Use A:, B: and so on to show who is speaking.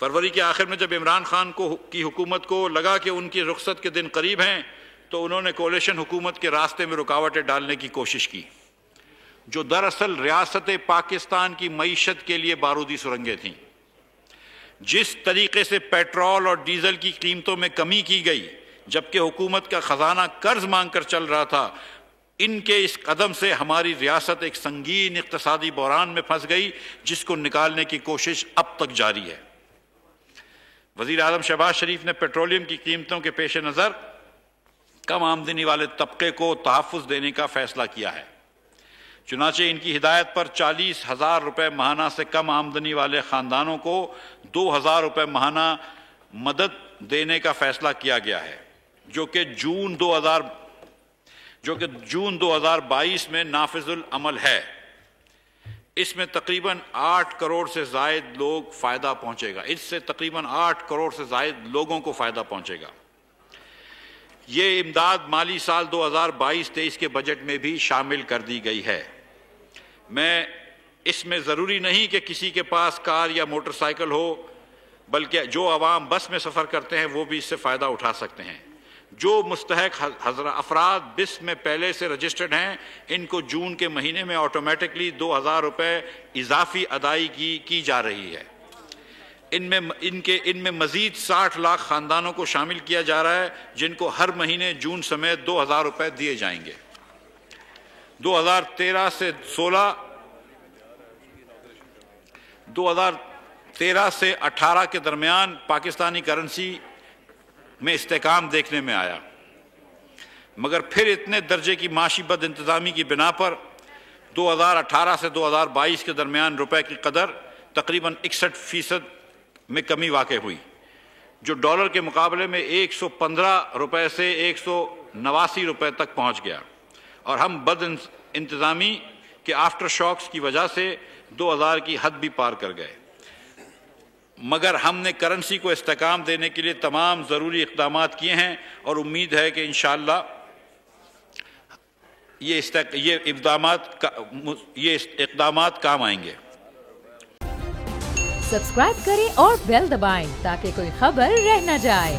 A: فروری کے آخر میں جب عمران خان کی حکومت کو لگا کہ ان کی رخصت کے دن قریب ہیں تو انہوں نے کولیشن حکومت کے راستے میں رکاوٹیں ڈالنے کی کوشش کی، جو دراصل ریاست پاکستان کی معیشت کے لیے بارودی سرنگیں تھیں۔ جس طریقے سے پیٹرول اور ڈیزل کی قیمتوں میں کمی کی گئی جبکہ حکومت کا خزانہ قرض مانگ کر چل رہا تھا، ان کے اس قدم سے ہماری ریاست ایک سنگین اقتصادی بحران میں پھنس گئی جس کو نکالنے کی کوشش اب تک جاری ہے۔ وزیر اعظم شہباز شریف نے پیٹرولیم کی قیمتوں کے پیش نظر کم آمدنی والے طبقے کو تحفظ دینے کا فیصلہ کیا ہے۔ چنانچہ ان کی ہدایت پر 40,000 روپے ماہانہ سے کم آمدنی والے خاندانوں کو 2,000 روپے ماہانہ مدد دینے کا فیصلہ کیا گیا ہے، جو کہ جون 2022 میں نافذ العمل ہے۔ اس میں تقریباً 8 کروڑ سے زائد لوگ فائدہ پہنچے گا، اس سے تقریباً 8 کروڑ سے زائد لوگوں کو فائدہ پہنچے گا۔ یہ امداد مالی سال 2022-23 کے بجٹ میں بھی شامل کر دی گئی ہے۔ اس میں ضروری نہیں کہ کسی کے پاس کار یا موٹر سائیکل ہو، بلکہ جو عوام بس میں سفر کرتے ہیں وہ بھی اس سے فائدہ اٹھا سکتے ہیں۔ جو مستحق افراد بس میں پہلے سے رجسٹرڈ ہیں ان کو جون کے مہینے میں آٹومیٹکلی 2,000 روپے اضافی ادائیگی کی جا رہی ہے۔ ان میں مزید 60 لاکھ خاندانوں کو شامل کیا جا رہا ہے جن کو ہر مہینے جون سمیت 2,000 روپے دیے جائیں گے۔ 2013 سے 18 کے درمیان پاکستانی کرنسی میں استحکام دیکھنے میں آیا، مگر پھر اتنے درجے کی معاشی بد انتظامی کی بنا پر 2018 سے 2022 کے درمیان روپے کی قدر تقریباً 61% میں کمی واقع ہوئی، جو ڈالر کے مقابلے میں 115 روپے سے 189 روپے تک پہنچ گیا، اور ہم بد انتظامی کے آفٹر شاکس کی وجہ سے 2000 کی حد بھی پار کر گئے۔ مگر ہم نے کرنسی کو استحکام دینے کے لیے تمام ضروری اقدامات کیے ہیں اور امید ہے کہ انشاءاللہ یہ اقدامات کام آئیں گے۔
B: سبسکرائب کریں اور بیل دبائیں تاکہ کوئی خبر رہ نہ جائے۔